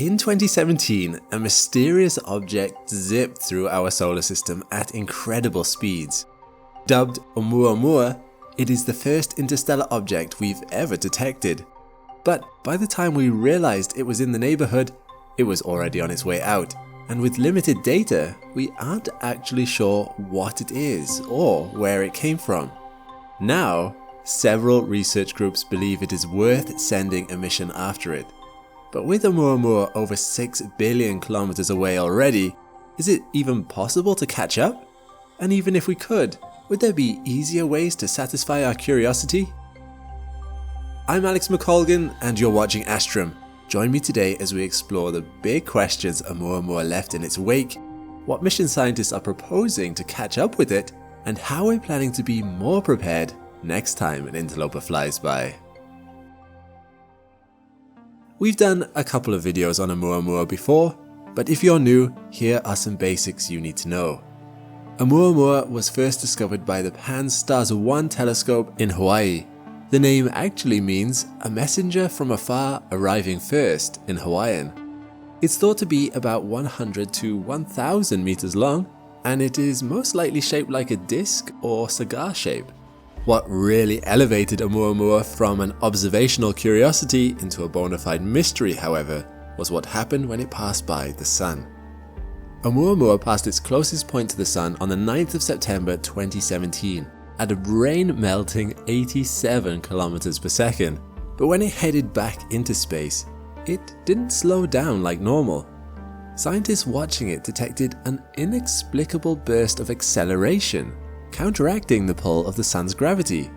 In 2017, a mysterious object zipped through our solar system at incredible speeds. Dubbed Oumuamua, it is the first interstellar object we've ever detected. But by the time we realized it was in the neighborhood, it was already on its way out. And with limited data, we aren't actually sure what it is or where it came from. Now, several research groups believe it is worth sending a mission after it. But with Oumuamua over 6 billion kilometers away already, is it even possible to catch up? And even if we could, would there be easier ways to satisfy our curiosity? I'm McColgan and you're watching Astrum. Join me today as we explore the big questions Oumuamua left in its wake, what mission scientists are proposing to catch up with it, and how we're planning to be more prepared next time an interloper flies by. We've done a couple of videos on Oumuamua before, but if you're new, here are some basics you need to know. Oumuamua was first discovered by the Pan-STARRS 1 telescope in Hawaii. The name actually means a messenger from afar arriving first in Hawaiian. It's thought to be about 100 to 1000 meters long, and it is most likely shaped like a disc or cigar shape. What really elevated Oumuamua from an observational curiosity into a bona fide mystery, however, was what happened when it passed by the Sun. Oumuamua passed its closest point to the Sun on the 9th of September 2017 at a brain-melting 87 kilometers per second, but when it headed back into space, it didn't slow down like normal. Scientists watching it detected an inexplicable burst of acceleration, counteracting the pull of the Sun's gravity.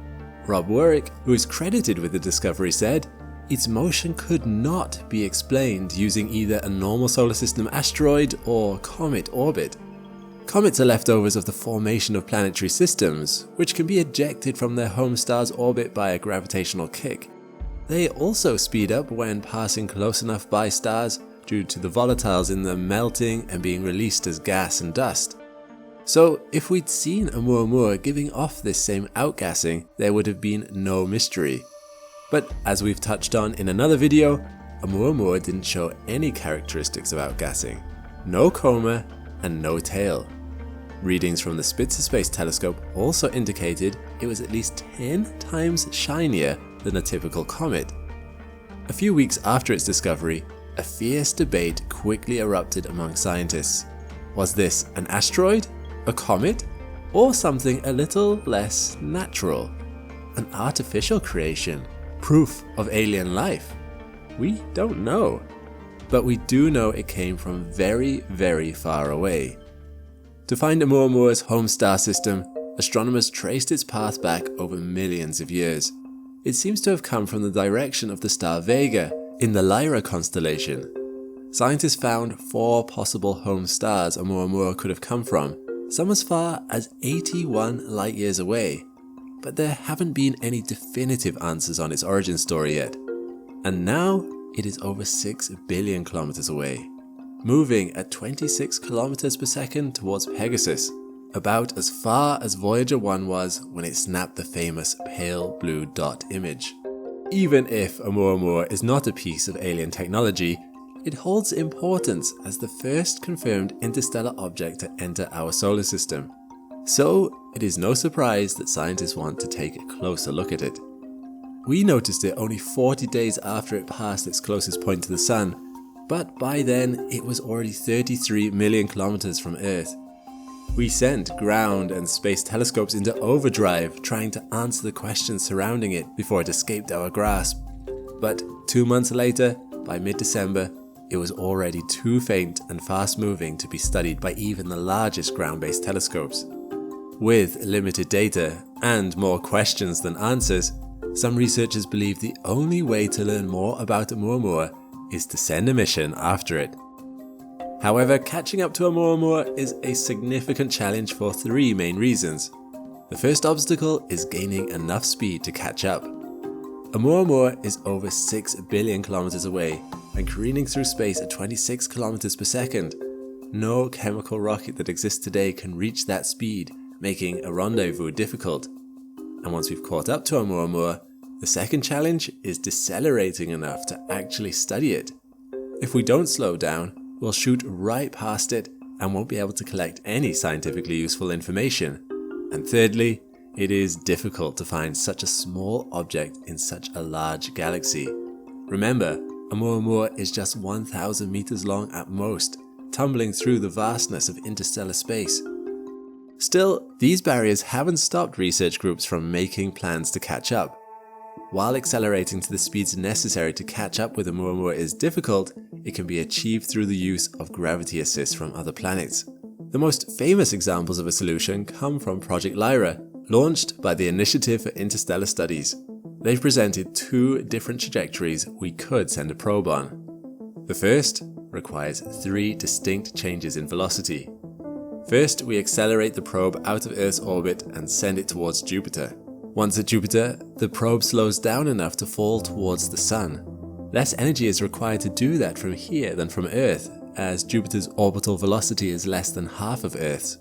Rob Warwick, who is credited with the discovery, said, "Its motion could not be explained using either a normal solar system asteroid or comet orbit. Comets are leftovers of the formation of planetary systems, which can be ejected from their home star's orbit by a gravitational kick. They also speed up when passing close enough by stars due to the volatiles in them melting and being released as gas and dust. So if we'd seen Oumuamua giving off this same outgassing, there would have been no mystery. But as we've touched on in another video, Oumuamua didn't show any characteristics of outgassing. No coma and no tail. Readings from the Spitzer Space Telescope also indicated it was at least 10 times shinier than a typical comet. A few weeks after its discovery, a fierce debate quickly erupted among scientists. Was this an asteroid, a comet, or something a little less natural? An artificial creation? Proof of alien life? We don't know. But we do know it came from very, very far away. To find Oumuamua's home star system, astronomers traced its path back over millions of years. It seems to have come from the direction of the star Vega in the Lyra constellation. Scientists found 4 possible home stars Oumuamua could have come from, some as far as 81 light years away. But there haven't been any definitive answers on its origin story yet. And now it is over 6 billion kilometers away, moving at 26 kilometers per second towards Pegasus, about as far as Voyager 1 was when it snapped the famous pale blue dot image. Even if Oumuamua is not a piece of alien technology, it holds importance as the first confirmed interstellar object to enter our solar system. So it is no surprise that scientists want to take a closer look at it. We noticed it only 40 days after it passed its closest point to the Sun, but by then it was already 33 million kilometers from Earth. We sent ground and space telescopes into overdrive trying to answer the questions surrounding it before it escaped our grasp. But 2 months later, by mid-December, it was already too faint and fast-moving to be studied by even the largest ground-based telescopes. With limited data and more questions than answers, some researchers believe the only way to learn more about Oumuamua is to send a mission after it. However, catching up to Oumuamua is a significant challenge for 3 main reasons. The first obstacle is gaining enough speed to catch up. Oumuamua is over 6 billion kilometers away and careening through space at 26 kilometers per second. No chemical rocket that exists today can reach that speed, making a rendezvous difficult. And once we've caught up to Oumuamua, the second challenge is decelerating enough to actually study it. If we don't slow down, we'll shoot right past it and won't be able to collect any scientifically useful information. And thirdly, it is difficult to find such a small object in such a large galaxy. Remember, Oumuamua is just 1,000 meters long at most, tumbling through the vastness of interstellar space. Still, these barriers haven't stopped research groups from making plans to catch up. While accelerating to the speeds necessary to catch up with Oumuamua is difficult, it can be achieved through the use of gravity assist from other planets. The most famous examples of a solution come from Project Lyra, launched by the Initiative for Interstellar Studies. They've presented two different trajectories we could send a probe on. The first requires three distinct changes in velocity. First, we accelerate the probe out of Earth's orbit and send it towards Jupiter. Once at Jupiter, the probe slows down enough to fall towards the Sun. Less energy is required to do that from here than from Earth, as Jupiter's orbital velocity is less than half of Earth's.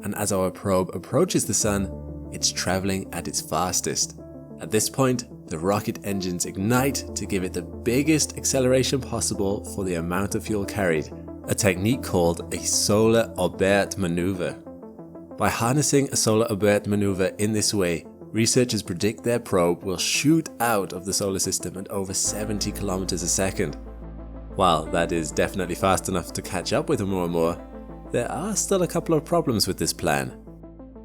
And as our probe approaches the Sun, it's traveling at its fastest. At this point, the rocket engines ignite to give it the biggest acceleration possible for the amount of fuel carried, a technique called a solar orbit maneuver. By harnessing a solar orbit maneuver in this way, researchers predict their probe will shoot out of the solar system at over 70 kilometers a second. While that is definitely fast enough to catch up with Oumuamua, there are still a couple of problems with this plan.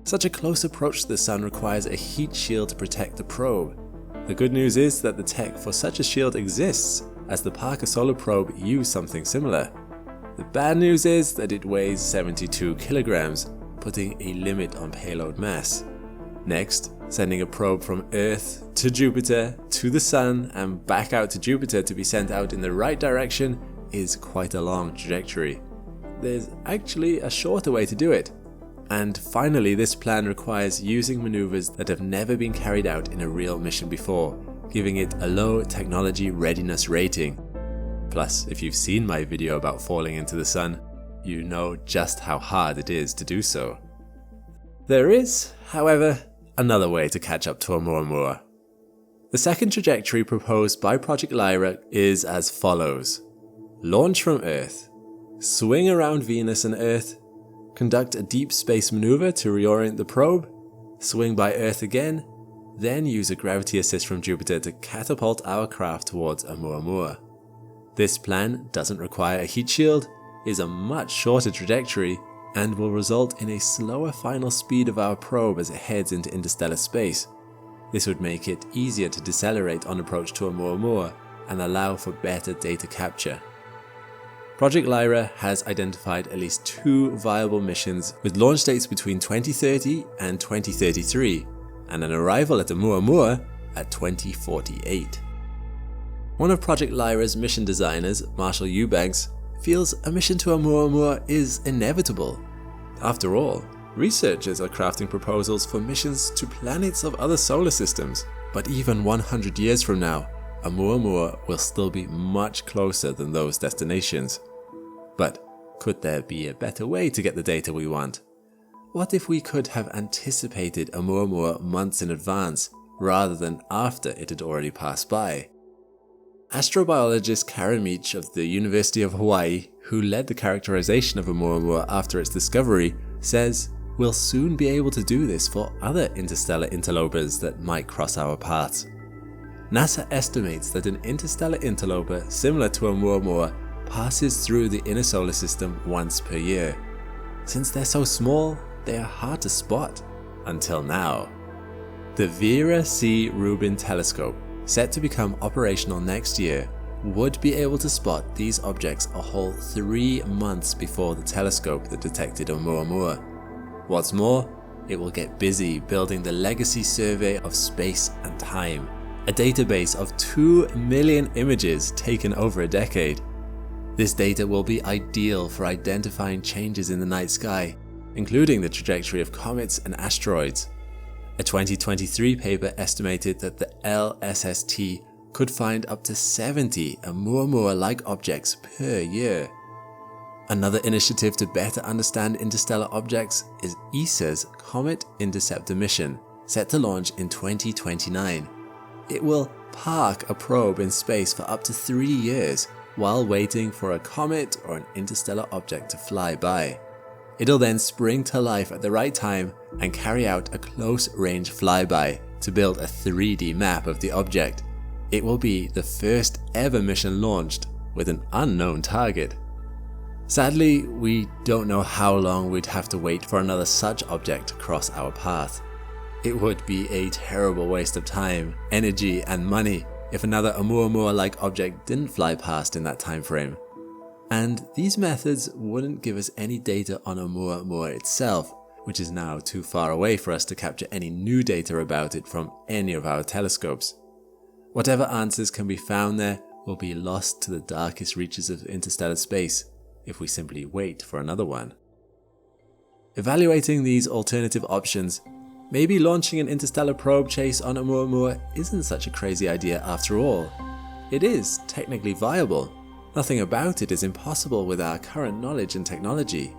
Such a close approach to the Sun requires a heat shield to protect the probe. The good news is that the tech for such a shield exists, as the Parker Solar Probe used something similar. The bad news is that it weighs 72 kilograms, putting a limit on payload mass. Next, sending a probe from Earth to Jupiter to the Sun and back out to Jupiter to be sent out in the right direction is quite a long trajectory. There's actually a shorter way to do it. And finally, this plan requires using maneuvers that have never been carried out in a real mission before, giving it a low technology readiness rating. Plus, if you've seen my video about falling into the Sun, you know just how hard it is to do so. There is, however, another way to catch up to Oumuamua. The second trajectory proposed by Project Lyra is as follows. Launch from Earth, swing around Venus and Earth, conduct a deep space maneuver to reorient the probe, swing by Earth again, then use a gravity assist from Jupiter to catapult our craft towards Oumuamua. This plan doesn't require a heat shield, is a much shorter trajectory, and will result in a slower final speed of our probe as it heads into interstellar space. This would make it easier to decelerate on approach to Oumuamua and allow for better data capture. Project Lyra has identified at least two viable missions with launch dates between 2030 and 2033, and an arrival at Oumuamua at 2048. One of Project Lyra's mission designers, Marshall Eubanks, feels a mission to Oumuamua is inevitable. After all, researchers are crafting proposals for missions to planets of other solar systems, but even 100 years from now, Oumuamua will still be much closer than those destinations. But could there be a better way to get the data we want? What if we could have anticipated Oumuamua months in advance, rather than after it had already passed by? Astrobiologist Karen Meach of the University of Hawaii, who led the characterization of Oumuamua after its discovery, says we'll soon be able to do this for other interstellar interlopers that might cross our paths. NASA estimates that an interstellar interloper similar to Oumuamua passes through the inner solar system once per year. Since they're so small, they are hard to spot. Until now. The Vera C. Rubin telescope, set to become operational next year, would be able to spot these objects a whole 3 months before the telescope that detected Oumuamua. What's more, it will get busy building the Legacy Survey of Space and Time, a database of 2 million images taken over a decade. This data will be ideal for identifying changes in the night sky, including the trajectory of comets and asteroids. A 2023 paper estimated that the LSST could find up to 70 Oumuamua-like objects per year. Another initiative to better understand interstellar objects is ESA's Comet Interceptor mission, set to launch in 2029. It will park a probe in space for up to 3 years, while waiting for a comet or an interstellar object to fly by. It'll then spring to life at the right time and carry out a close-range flyby to build a 3D map of the object. It will be the first ever mission launched with an unknown target. Sadly, we don't know how long we'd have to wait for another such object to cross our path. It would be a terrible waste of time, energy and money if another Oumuamua-like object didn't fly past in that time frame. And these methods wouldn't give us any data on Oumuamua itself, which is now too far away for us to capture any new data about it from any of our telescopes. Whatever answers can be found there will be lost to the darkest reaches of interstellar space if we simply wait for another one. Evaluating these alternative options, maybe launching an interstellar probe chase on Oumuamua isn't such a crazy idea after all. It is technically viable. Nothing about it is impossible with our current knowledge and technology.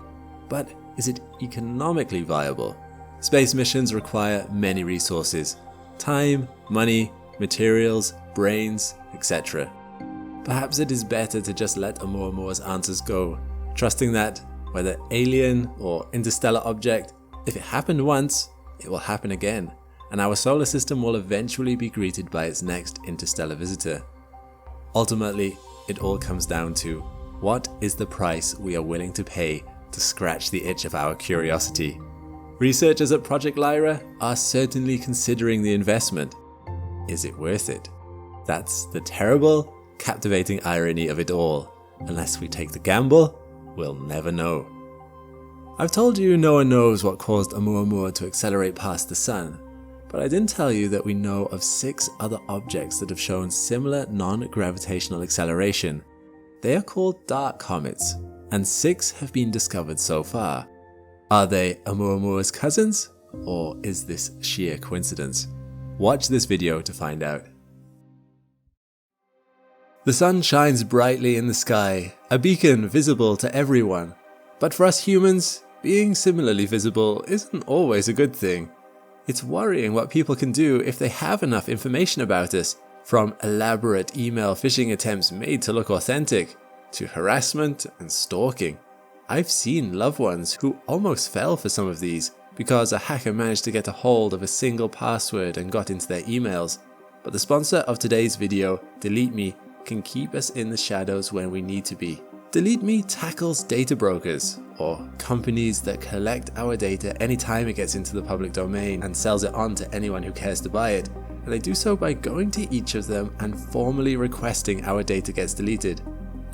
But is it economically viable? Space missions require many resources: time, money, materials, brains, etc. Perhaps it is better to just let Oumuamua's answers go, trusting that, whether alien or interstellar object, if it happened once, it will happen again, and our solar system will eventually be greeted by its next interstellar visitor. Ultimately, it all comes down to, what is the price we are willing to pay to scratch the itch of our curiosity? Researchers at Project Lyra are certainly considering the investment. Is it worth it? That's the terrible, captivating irony of it all. Unless we take the gamble, we'll never know. I've told you no one knows what caused Oumuamua to accelerate past the Sun, but I didn't tell you that we know of 6 other objects that have shown similar non-gravitational acceleration. They are called dark comets, and 6 have been discovered so far. Are they Oumuamua's cousins, or is this sheer coincidence? Watch this video to find out. The sun shines brightly in the sky, a beacon visible to everyone. But for us humans, being similarly visible isn't always a good thing. It's worrying what people can do if they have enough information about us, from elaborate email phishing attempts made to look authentic, to harassment and stalking. I've seen loved ones who almost fell for some of these because a hacker managed to get a hold of a single password and got into their emails. But the sponsor of today's video, Delete Me, can keep us in the shadows when we need to be. Delete Me tackles data brokers, or companies that collect our data anytime it gets into the public domain and sells it on to anyone who cares to buy it. And they do so by going to each of them and formally requesting our data gets deleted.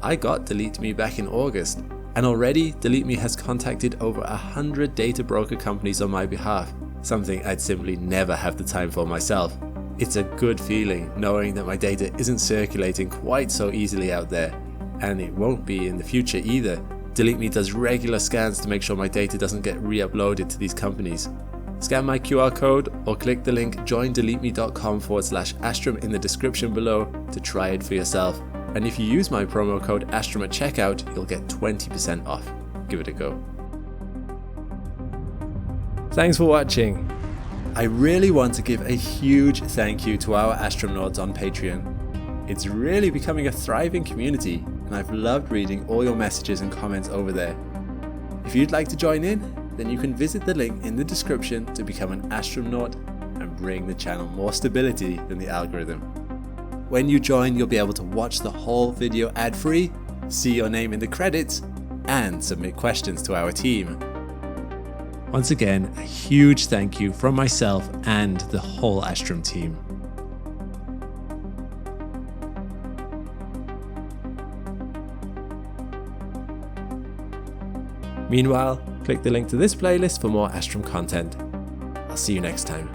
I got Delete Me back in August, and already Delete Me has contacted over 100 data broker companies on my behalf, something I'd simply never have the time for myself. It's a good feeling knowing that my data isn't circulating quite so easily out there, and it won't be in the future either. Delete Me does regular scans to make sure my data doesn't get re-uploaded to these companies. Scan my QR code or click the link joindeleteme.com/Astrum in the description below to try it for yourself. And if you use my promo code Astrum at checkout, you'll get 20% off. Give it a go. Thanks for watching. I really want to give a huge thank you to our astronauts on Patreon. It's really becoming a thriving community, and I've loved reading all your messages and comments over there. If you'd like to join in, then you can visit the link in the description to become an astronaut and bring the channel more stability than the algorithm. When you join, you'll be able to watch the whole video ad-free, see your name in the credits, and submit questions to our team. Once again, a huge thank you from myself and the whole Astrum team. Meanwhile, click the link to this playlist for more Astrum content. I'll see you next time.